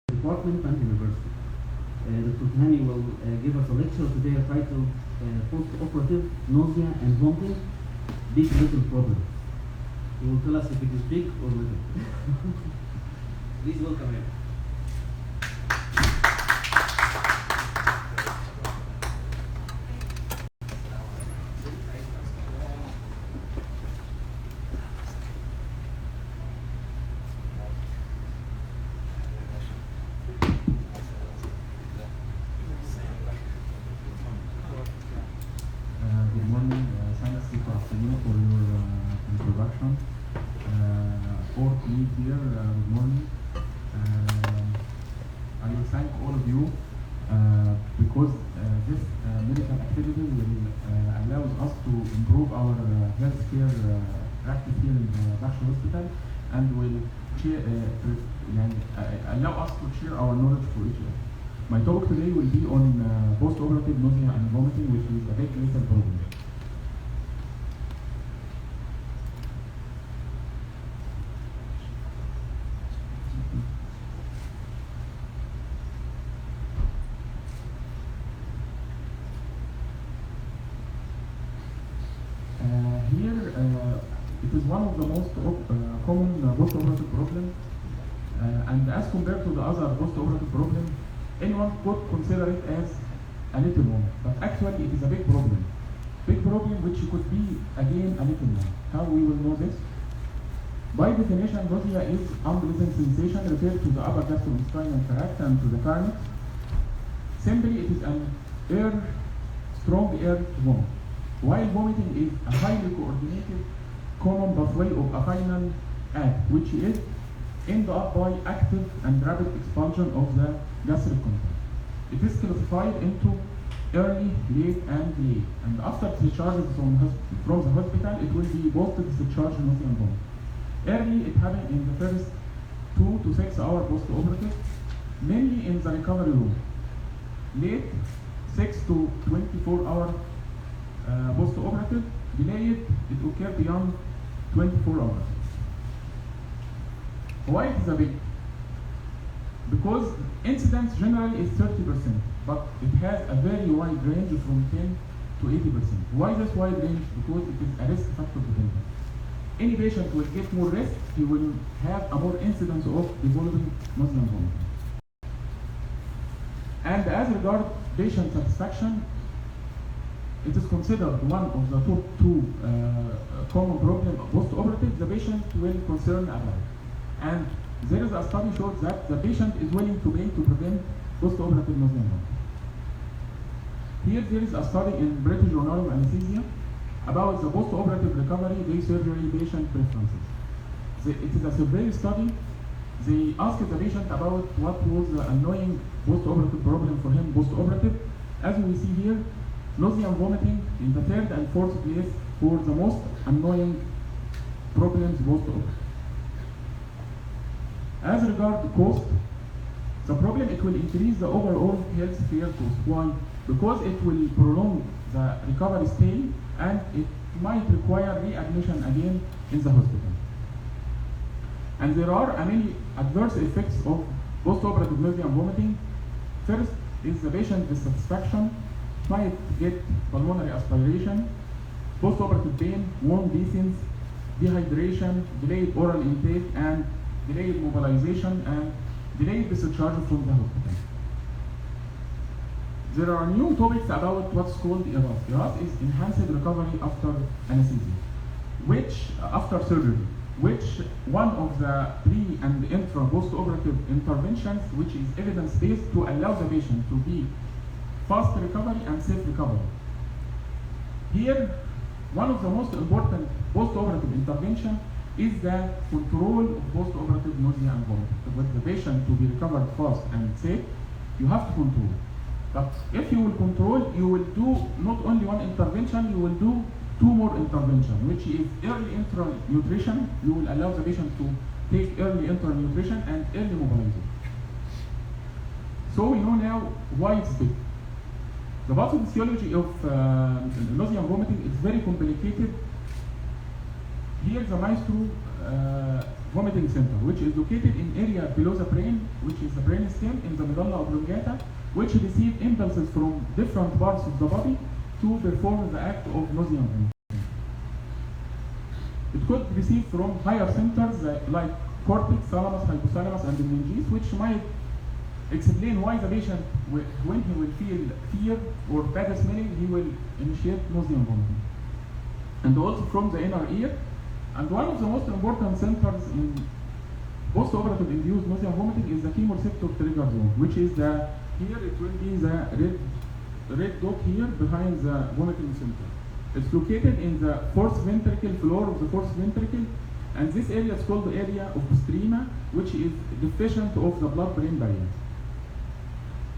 department and university. Dr. Tehami will give us a lecture today titled Post-Operative Nausea and Vomiting, Big Little Problem. He will tell us if it is big or little. Please welcome him. Good morning. Thanks for your introduction. All colleagues here, good morning. I will thank all of you because this medical activity will allow us to improve our healthcare practice here in the Bخش hospital and will allow us to share our knowledge for each other. My talk today will be on post-operative nausea and vomiting, which is a big little problem. Here, it is one of the most common post-operative problems, and as compared to the other post-operative problems, anyone could consider it as a little one, but actually it is a big problem. Big problem which could be again a little one. How we will know this? By definition, nausea is unpleasant sensation referred to the upper gastrointestinal tract and to the pharynx. Simply, it is an strong air vomit. While vomiting is a highly coordinated, common pathway of a final act, which is end up by active and rapid expulsion of the gastric content. It is classified into early, late, and late. And after discharge from the hospital, it will be post-discharge nausea and vomiting. Early, it happens in the first 2 to 6 hours post-operative, mainly in the recovery room. Late, 6 to 24 hours post-operative. Delayed, it occurs beyond 24 hours. Why it is a big? Because incidence generally is 30%, but it has a very wide range from 10 to 80%. Why this wide range? Because it is a risk factor dependent. Any patient will get more risk, he will have a more incidence of developing nausea and vomiting. And as regards patient satisfaction, it is considered one of the top 2 common problems post-operative the patient will concern about. And there is a study shows that the patient is willing to pay to prevent post-operative nausea and vomiting. Here there is a study in British Journal of Anesthesia about the post-operative recovery day surgery patient preferences. It is a survey study. They asked the patient about what was the annoying post-operative problem for him post-operative. As we see here, nausea and vomiting in the 3rd and 4th place for the most annoying problems post-operative. As regards cost, the problem it will increase the overall health care cost. Why? Because it will prolong the recovery stay and it might require readmission again in the hospital. And there are many adverse effects of post-operative nausea and vomiting. First is the patient dissatisfaction, might get pulmonary aspiration, post-operative pain, warm lesions, dehydration, delayed oral intake, and delayed mobilization and delayed discharge from the hospital. There are new topics about what's called ERAS. ERAS is enhanced recovery after anesthesia, which after surgery, which one of the pre and intra post-operative interventions which is evidence-based to allow the patient to be fast recovery and safe recovery. Here, one of the most important post-operative intervention is the control of post-operative nausea and vomiting. With the patient to be recovered fast and safe, you have to control. But if you will control, you will do not only one intervention, you will do 2 more interventions, which is early enteral nutrition. You will allow the patient to take early enteral nutrition and early mobilization. So we know now why it's big. The pathophysiology of nausea and vomiting is very complicated. Here the maestro vomiting center, which is located in area below the brain, which is the brain stem in the medulla oblongata, which receive impulses from different parts of the body to perform the act of nausea and vomiting. It could receive from higher centers like cortex, thalamus, hypothalamus, and the meninges, which might explain why the patient, when he will feel fear or bad smelling, he will initiate nausea and vomiting. And also from the inner ear. And one of the most important centers in post-operative induced nausea and vomiting is the chemoreceptor trigger zone, which is the, here it will be the red dot here behind the vomiting center. It's located in the fourth ventricle, floor of the fourth ventricle, and this area is called the area of postrema, which is deficient of the blood-brain barrier.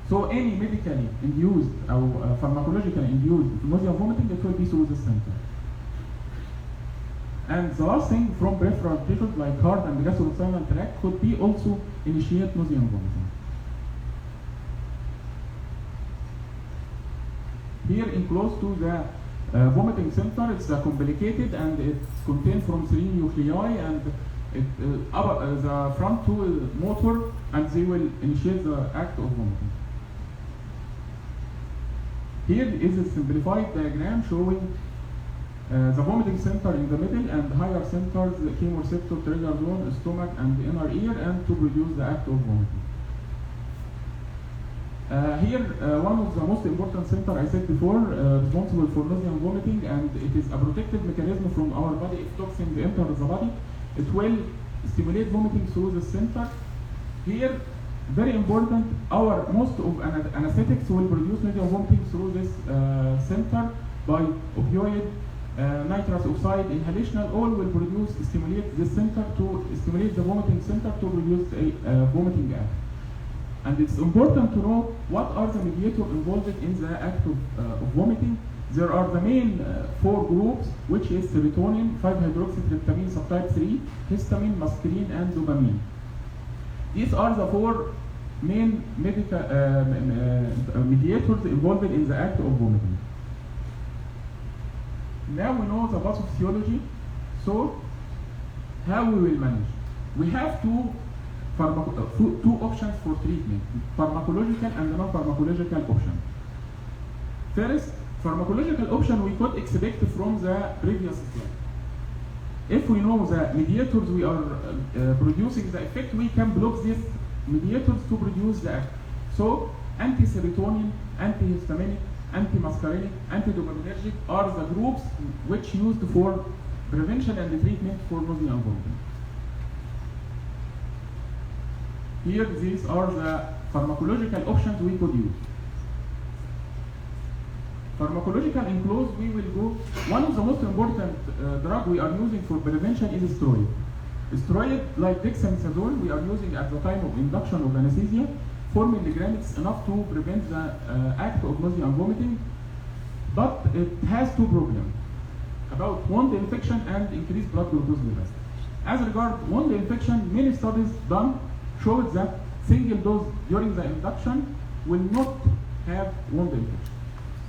So any medically induced or pharmacologically induced nausea and vomiting, it will be through this center. And the last thing, from peripheral tissues like heart and the gastrointestinal tract could be also initiate nausea and vomiting. Here enclosed to the vomiting center, it's complicated and it contains from 3 nuclei, and the front two motor, and they will initiate the act of vomiting. Here is a simplified diagram showing the vomiting center in the middle and higher centers, the chemoreceptor trigger zone, stomach, and the inner ear, and to produce the act of vomiting. Here, one of the most important centers I said before, responsible for nausea and vomiting, and it is a protective mechanism from our body. If toxins enter the body, it will stimulate vomiting through the center. Here, very important, most of anesthetics will produce nausea and vomiting through this center by opioid, nitrous oxide, inhalation, all will stimulate this center to stimulate the vomiting center to produce a vomiting act. And it's important to know what are the mediators involved in the act of vomiting. There are the main 4 groups, which is serotonin, 5-hydroxytryptamine subtype 3, histamine, muscarine, and dopamine. These are the 4 main mediators involved in the act of vomiting. Now we know the pathophysiology, so how we will manage? We have two options for treatment, pharmacological and non-pharmacological option. First, pharmacological option we could expect from the previous slide. If we know the mediators we are producing the effect, we can block these mediators to produce the act. So, anti-serotonin, antihistaminic, anti-muscarinic, anti-dopaminergic are the groups which used for prevention and treatment for nausea and vomiting. Here, these are the pharmacological options we could use. Pharmacological enclosed, we will go. One of the most important drug we are using for prevention is steroid. Steroid like dexamethasone we are using at the time of induction of anesthesia. 4 milligrams is enough to prevent the act of nausea and vomiting, but it has 2 problems about wound infection and increased blood glucose levels. As regards wound infection, many studies done showed that single dose during the induction will not have wound infection.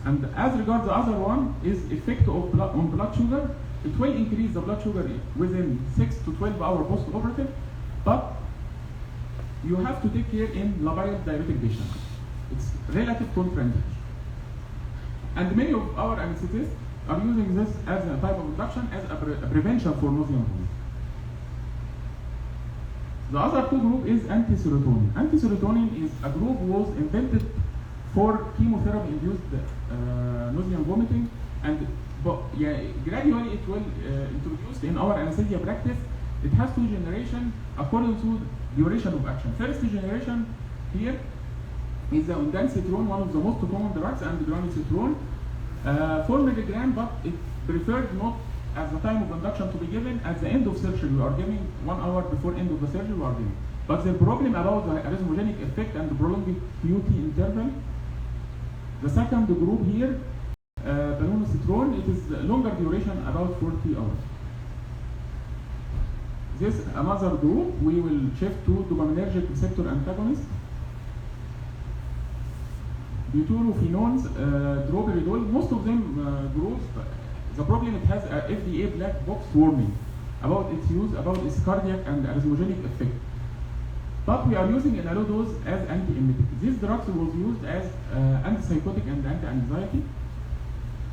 And as regards the other one is effect of on blood sugar, it will increase the blood sugar within 6 to 12 hours post-operative, but you have to take care in labile diabetic patients. It's relative contraindication. And many of our anesthetists are using this as a type of induction as a prevention for nausea and vomiting. The other 2 group is anti-serotonin. Anti-serotonin is a group was invented for chemotherapy-induced nausea and vomiting, and gradually it will introduced in our anesthesia practice. It has 2 generations according to duration of action. First generation here is the ondansetron, one of the most common drugs, and granisetron, 4 milligrams, but it's preferred not at the time of induction to be given at the end of surgery. We are giving 1 hour before end of the surgery we are giving. But the problem about the arrhythmogenic effect and the prolonged QT interval. The second group here, benoncitron, it is longer duration, about 40 hours. This another group, we will shift to dopaminergic receptor antagonist. Butyrophenones, droperidol, most of them groups, the problem it has a FDA black box warning. about its use, about its cardiac and arrhythmogenic effect. But we are using in a low dose as anti-emetic. These drugs was used as antipsychotic and anti-anxiety.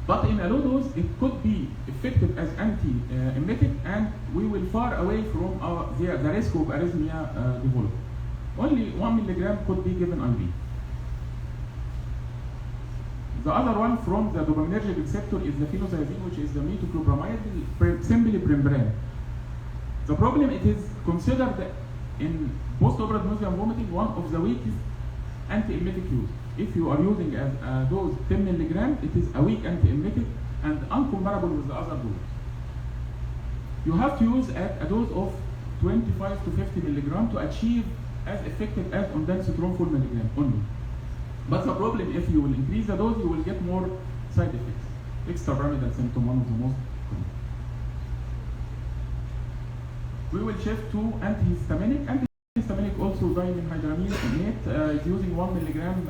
But in a low dose, it could be effective as anti-emetic, and we will far away from the risk of arrhythmia develop. Only 1 milligram could be given IV. The other one from the dopaminergic receptor is the phenothiazine, which is the metoclopramide, simply Brembran. The problem, it is considered in post-operative nausea and vomiting one of the weakest anti-emetic use. If you are using as a dose 10 milligram, it is a weak anti-emetic and uncomparable with the other doses. You have to use at a dose of 25 to 50 milligram to achieve as effective as ondansetron 4 milligram only. But the problem, if you will increase the dose, you will get more side effects. Extrapyramidal symptom, one of the most common. We will shift to antihistaminic. Antihistaminic also dimenhydramine is using 1 milligram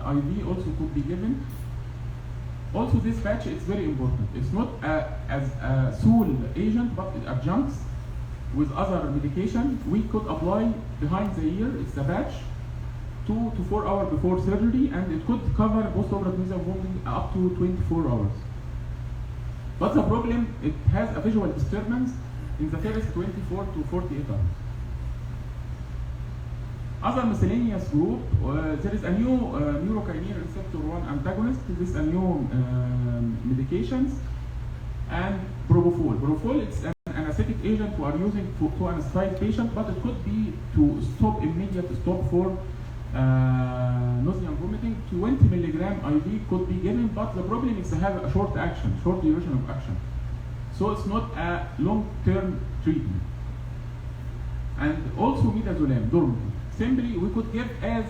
IV, also could be given. Also this patch is very important. It's not as a sole agent, but it adjuncts with other medication. We could apply behind the ear, it's a patch, 2 to 4 hours before surgery, and it could cover post-operative nausea and vomiting up to 24 hours. But the problem, it has a visual disturbance in the first 24 to 48 hours. Other miscellaneous group, there is a new neurokinin receptor 1 antagonist. This is a new medications, and propofol. Propofol, it's an anesthetic agent we are using to anesthetize patient, but it could be to stop immediate stop for nausea and vomiting. 20 milligram IV could be given, but the problem is to have a short action, short duration of action. So it's not a long-term treatment. And also midazolam, dormitory. Simply, we could give as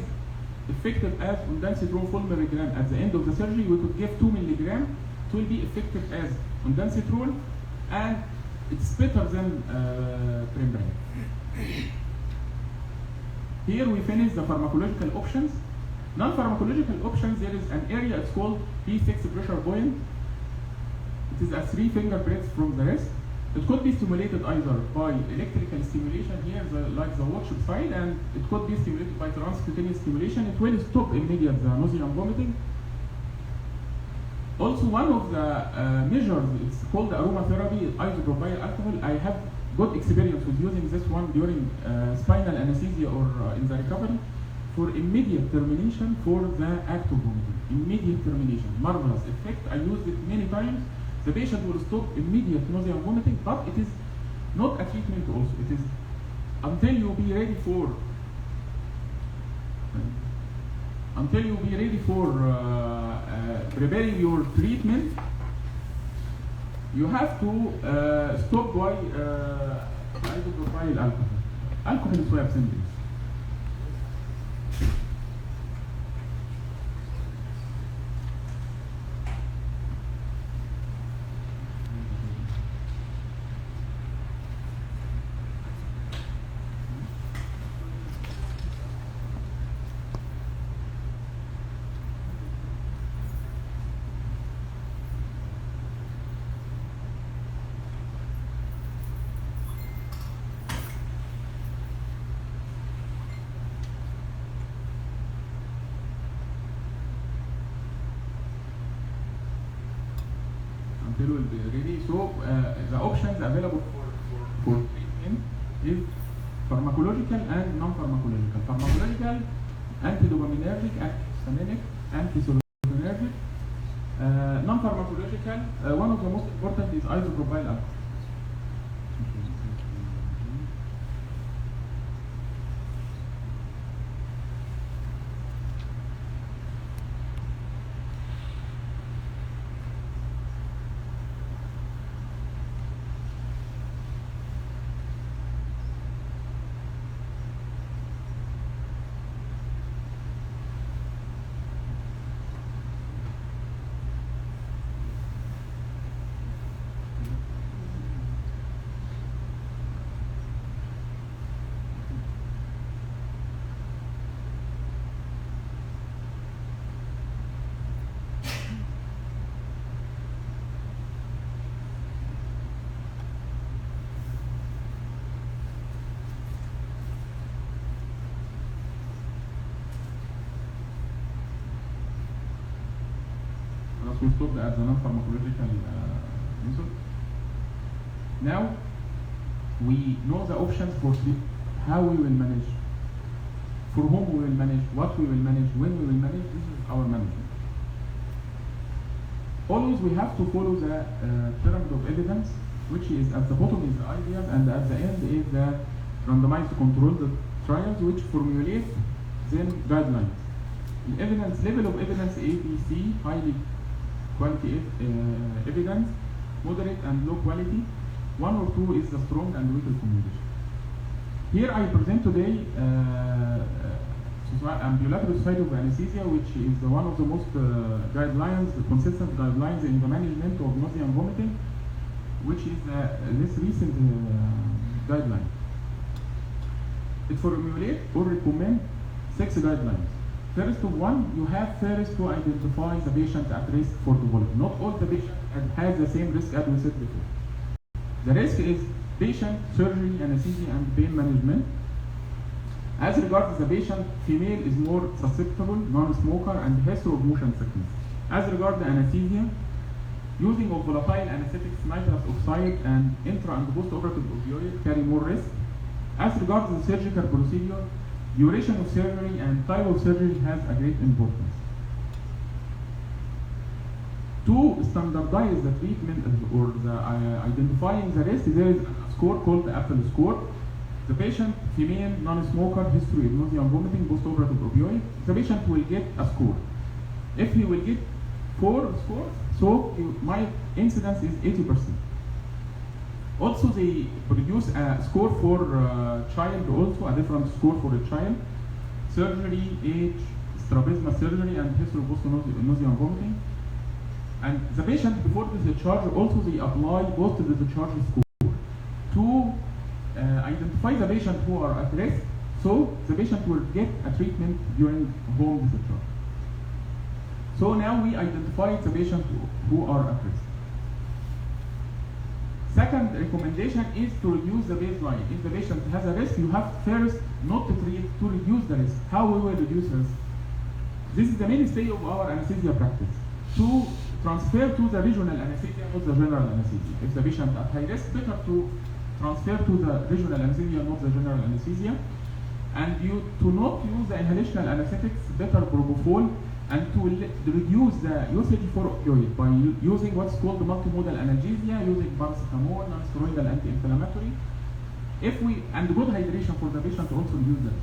effective as ondansetron 4 milligram at the end of the surgery. We could give 2 milligram. It will be effective as ondansetron, and it's better than Brembran. Here we finish the pharmacological options. Non-pharmacological options, there is an area, it's called P6 pressure point. It is a 3 finger breadth from the wrist. It could be stimulated either by electrical stimulation here, like the watch side, and it could be stimulated by transcutaneous stimulation. It will stop immediate the nausea and vomiting. Also, one of the measures, it's called aromatherapy, isopropyl alcohol. I have good experience with using this one during spinal anesthesia or in the recovery for immediate termination for the act of vomiting. Immediate termination, marvelous effect. I used it many times. The patient will stop immediate nausea and vomiting, but it is not a treatment also. It is until you be ready for preparing your treatment. You have to stop by isopropyl alcohol. Alcohol swab simply. Until will be ready. So the options available for treatment is pharmacological and non-pharmacological. Pharmacological, antidopaminergic, antihistaminic, anticholinergic. Non-pharmacological, one of the most important is isopropyl alcohol. was stopped at the non-pharmacological method. Now we know the options for how we will manage, for whom we will manage, what we will manage, when we will manage. This is our management. Always we have to follow the pyramid of evidence, which is at the bottom is the ideas and at the end is the randomized controlled trials, which formulate then guidelines. The evidence level of evidence A, B, C, highly quality evidence, moderate and low quality. 1 or 2 is the strong and weak recommendation. Here I present today Ambulatory Society of Anesthesia, which is one of the most guidelines, consistent guidelines in the management of nausea and vomiting, which is this recent guideline. It formulates or recommend 6 guidelines. First one, you have first to identify the patient at risk for the vomiting. Not all the patients have the same risk as we said before. The risk is patient, surgery, anesthesia, and pain management. As regards the patient, female is more susceptible, non-smoker, and history of motion sickness. As regards the anesthesia, using of volatile anesthetics, nitrous oxide, and intra and post-operative opioid carry more risk. As regards the surgical procedure, duration of surgery and type of surgery has a great importance. To standardize the treatment or the identifying the risk, there is a score called the Apple score. The patient, female, non-smoker, history of nausea and vomiting, post-operative opioid, the patient will get a score. If he will get 4 scores, so my incidence is 80%. Also, they produce a score for child, also a different score for a child. Surgery, age, strabismus surgery, and history of post-nausea and vomiting. And the patient before the discharge, also they apply post the discharge score to identify the patient who are at risk, so the patient will get a treatment during home discharge. So now we identify the patient who are at risk. Second recommendation is to reduce the baseline. If the patient has a risk, you have first not to treat, to reduce the risk. How we will reduce risk? This is the mainstay of our anesthesia practice. To transfer to the regional anesthesia, not the general anesthesia. If the patient at high risk, better to transfer to the regional anesthesia, not the general anesthesia. And you to not use the inhalational anesthetics, better propofol, and to reduce the usage for opioid by using what's called multimodal analgesia, using paracetamol, non-steroidal anti-inflammatory. If we, and good hydration for the patient also reduce that.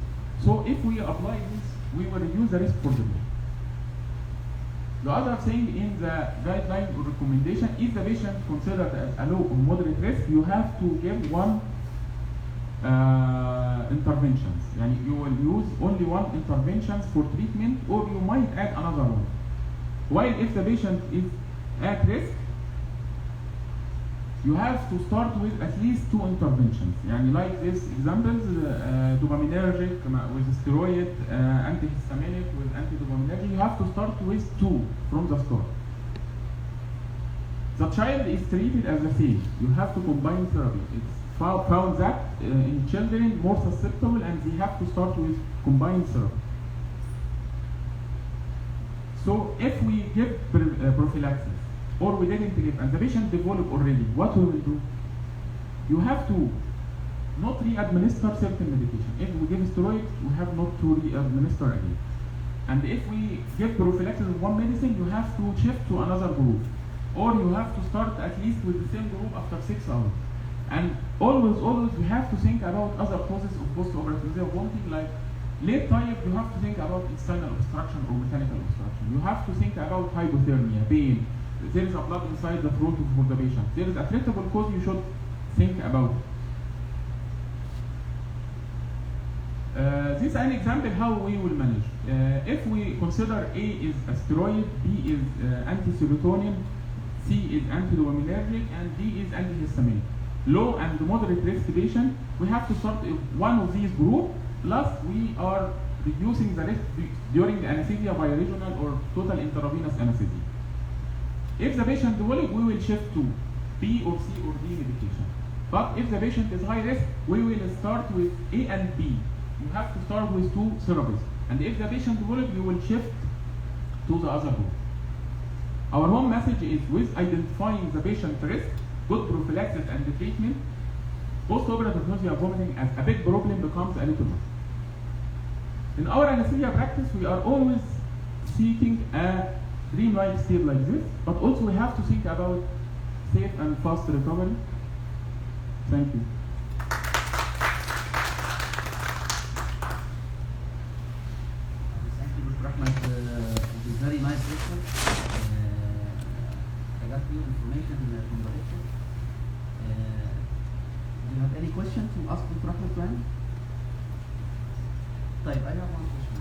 So if we apply this, we will reduce the risk for the patient. The other thing in the guideline or recommendation, if the patient considered as a low or moderate risk, you have to give 1 interventions. Yani you will use only 1 interventions for treatment, or you might add another one. While if the patient is at risk, you have to start with at least 2 interventions. Yani like this examples, dopaminergic with steroid, antihistaminic with antidopaminergic. You have to start with 2 from the start. The child is treated as the same. You have to combine therapy. It's found that in children more susceptible, and they have to start with combined therapy. So if we give prophylaxis, or we didn't give, and the patient developed already, what we will do? You have to not re-administer certain medication. If we give steroid, we have not to re-administer again. And if we give prophylaxis of one medicine, you have to shift to another group. Or you have to start at least with the same group after 6 hours. And always we have to think about other causes of post-operative vomiting, like late type. You have to think about external obstruction or mechanical obstruction. You have to think about hypothermia, pain. There is a blood inside the throat for the patient. There is a treatable cause, you should think about it. This is an example how we will manage. If we consider A is a steroid, B is anti-serotonin, C is antidopaminergic, and D is antihistaminic. Low and moderate risk patient, we have to start with one of these groups, plus we are reducing the risk during the anesthesia by regional or total intravenous anesthesia. If the patient develops, we will shift to B or C or D medication. But if the patient is high risk, we will start with A and B. You have to start with 2 therapies. And if the patient develops, you will shift to the other group. So if the patient is high risk, we will start with A and B. If the patient develops, you have to start with 2 therapies. And if the patient develops, you will shift to the other group. So if the patient is high risk, we will start with A and B. If the patient develops, you will shift to the other group. Our home message is with identifying the patient risk, good prophylaxis and treatment, post-operative nausea vomiting as a big problem becomes a little one. In our anesthesia practice, we are always seeking a dreamlike state like this, but also we have to think about safe and fast recovery. Thank you. Thank you, Dr. Ahmed. It was very nice lecture. I got new information from the lecture. Do you have any question to ask Dr. Ahmed, Ryan? I have one question.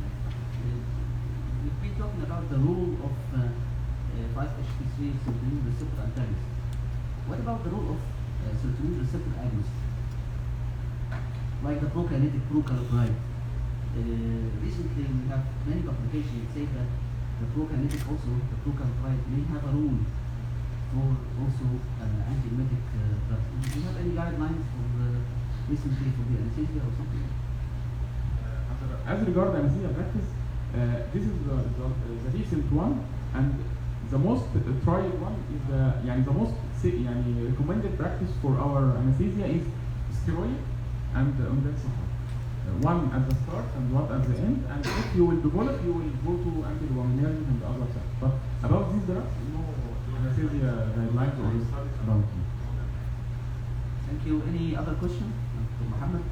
We've been talking about the role of 5-HT3 serotonin receptor antagonist. What about the role of serotonin receptor agonist? Like the prokinetic procalcitonin. Recently we have many publications that say that the prokinetic also, the procalcitonin may have a role for also antiemetic drugs. Do you have any guidelines for recently for the anesthesia or something? As regards anesthesia practice, this is the recent one, and the most tried one is the most recommended practice for our anesthesia is steroid and ondansetron. One at the start and one at the end, and if you will develop, you will go to antiluminarians and other stuff. But about these drugs, no anesthesia guidelines or studies about it. Thank you. Any other question? Dr. Mohammed?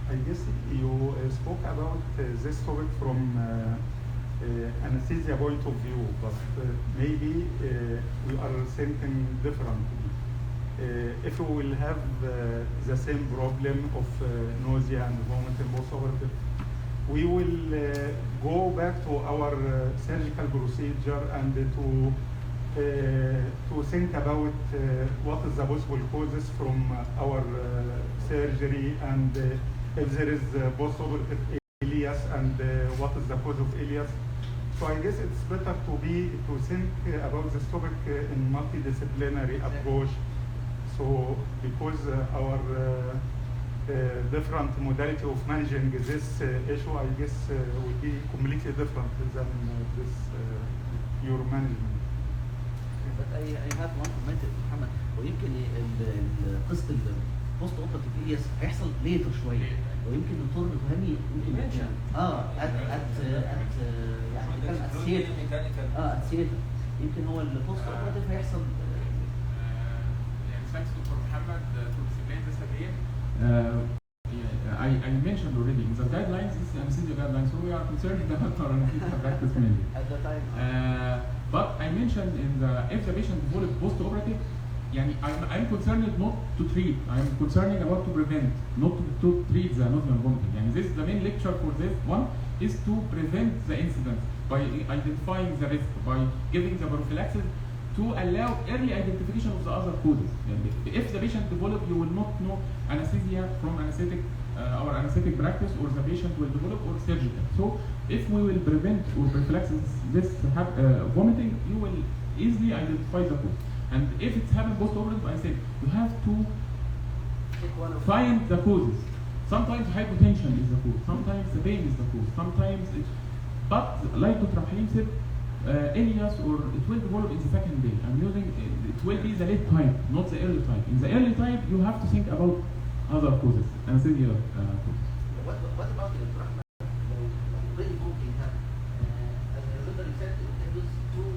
I guess you spoke about this topic from anesthesia point of view, but maybe we are thinking differently. If we will have the same problem of nausea and vomiting post-operative, we will go back to our surgical procedure and to think about what is the possible causes from our surgery, and if there is post-operative ileus, and what is the cause of ileus. So I guess it's better to think about this topic in multidisciplinary approach. So because our different modality of managing this issue, I guess will be completely different than this your management. But I have one comment, محمد. ويمكن قصة البوست اوبراتيف الياس هيحصل ليتر شوية، ويمكن الدكتور تهامي يمكن يعني السياتر يمكن هو البوست اوبراتيف هيحصل. Thanks to Muhammad to explain this again. I mentioned already in the guidelines, this is anesthesia guidelines, so we are concerned about our anesthesia practice mainly. At the time. But I mentioned in the if the patient developed post-operative, I'm concerned not to treat. I'm concerned about to prevent, not to treat the nausea and vomiting. This is the main lecture for this one, is to prevent the incident by identifying the risk, by giving the prophylaxis, to allow early identification of the other causes. If the patient develop, you will not know anesthesia from anesthetic, our anesthetic practice, or the patient will develop or surgical. So if we will prevent or prophylaxis this vomiting, you will easily identify the cause. And if it's happened post-operative, I said you have to find the causes. Sometimes hypotension is the cause, sometimes the pain is the cause, sometimes it's, but like Dr. Halim said, ileus, or it will develop in the second day. I'm using it will be the late type, not the early type. In the early type, you have to think about other causes, anesthesia causes. What about the Dr. Ahmed? When vomiting happens, as I remember, you said it was two.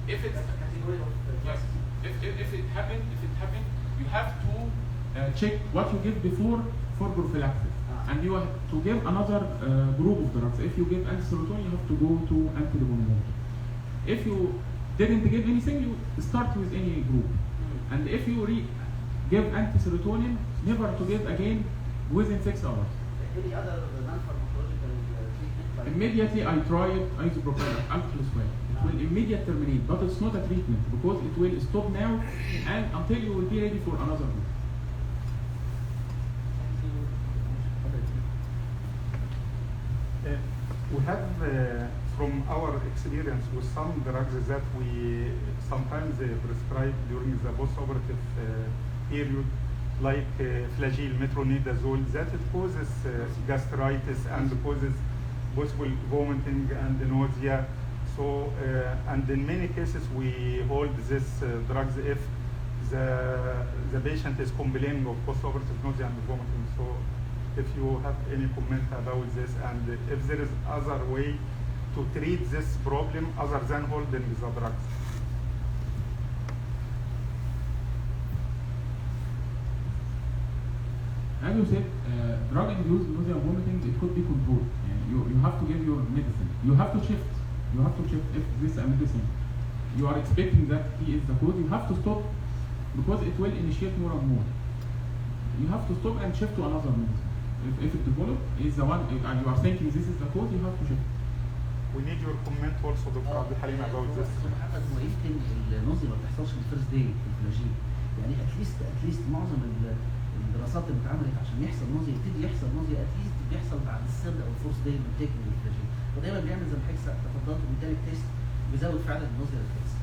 If it's category of yes, if it happened, you have to check what you give before for prophylaxis. And you have to give another group of drugs. If you give anti-serotonin, you have to go to anti-dopamine. If you didn't give anything, you start with any group. And if you give anti-serotonin, never to give again within 6 hours. Any other non-pharmacological treatment? Immediately I tried isopropanol, alcohol swell. It will immediately terminate, but it's not a treatment because it will stop now and until you will be ready for another group. We have, from our experience with some drugs that we sometimes prescribe during the post-operative period, like flagyl, metronidazole, that it causes gastritis and causes possible vomiting and nausea. So, and in many cases we hold this drugs if the patient is complaining of postoperative nausea and vomiting. So, if you have any comment about this, and if there is other way to treat this problem other than holding the drugs. As you said, drug-induced nausea and vomiting, it could be controlled. You have to give your medicine. You have to shift. You have to shift if this medicine you are expecting that he is the cause. You have to stop because it will initiate more and more. You have to stop and shift to another medicine. If it develops is the one and you are thinking this is the cause, you have to shift. We need your comment also, Dr. عبد الحليم, about this. محمد هو يمكن النوزيا ما بتحصلش من الفيرست داي في الفلاجين، يعني اتليست معظم الدراسات اللي اتعملت عشان يحصل نوزيا يبتدي يحصل نوزيا اتليست بيحصل بعد الثيرد او الفورث داي من تيكنج الفلاجين، ودايما بيعمل زي ما حضرتك تفضلت وبالتالي التيست بيزود فعلا النوزيا للتيست.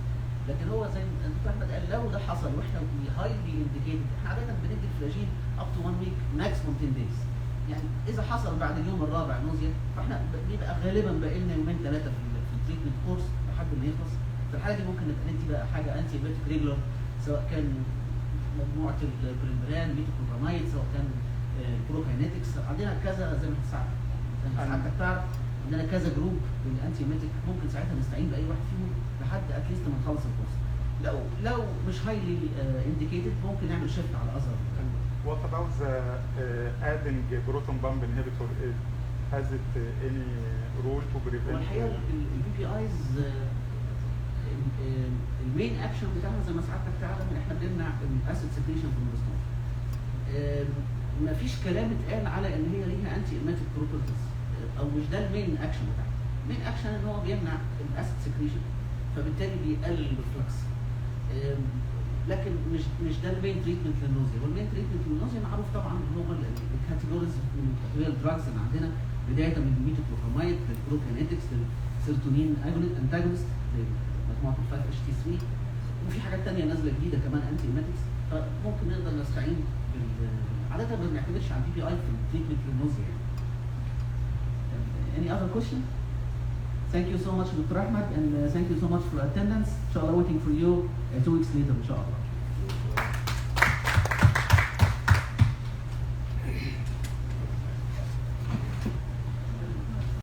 لكن هو زي ما الدكتور احمد قال لو ده حصل واحنا هايلي انديكيتد، احنا عاده بندي الفلاجين اب تو 1 ويك ماكسيموم 10 دايز. يعني اذا حصل بعد اليوم الرابع نوزيا فاحنا بيبقى غالبا باقي لنا يومين ثلاثه في التريتمنت كورس لحد ما يخلص. في الحاله دي ممكن نبقى ندي بقى حاجه انتي بيوتيك ريجولار، سواء كان مجموعه البريمبران، ميتوكلوبراميد، سواء كان بروكاينيتكس. عندنا كذا زي ما حضرتك تعرف عندنا كذا جروب بالانتي ميتيك، ممكن ساعتها نستعين باي واحد فيهم لحد اتليست ما نخلص الكورس. لو مش هايلي انديكيتد ممكن نعمل شيفت على اذر. What about the adding proton pump inhibitor? Has it any role to prevent? والحقيقه البي بي ايز المين اكشن بتاعها زي ما سعادتك تعلم ان احنا بنمنع الاسيد سكريشن في البروستات. مفيش كلام اتقال على ان هي ليها انتي ايماتيك بروبرتيز، او مش ده المين اكشن بتاعها. المين اكشن ان هو بيمنع الاسيد سكريشن فبالتالي بيقلل الريفلكس. لكن مش ده المين تريتمنت للنوزيا. والمين تريتمنت للنوزيا معروف طبعا هو الكاتيجوريز من الادويه الدراجز اللي عندنا، بدايه من الميتوكلوبراميد للبروكينيتكس للسيروتونين انتاجونست زي مجموعه ال 5 HT 3، وفي حاجات ثانيه نازله جديده كمان انتي ايماتكس. فممكن نقدر نستعين عاده ما بنعتمدش على البي بي اي في التريتمنت للنوزيا. Any other question? Thank you so much, Dr. Ahmad, and thank you so much for attendance. Inshallah, waiting for you 2 weeks later, inshallah.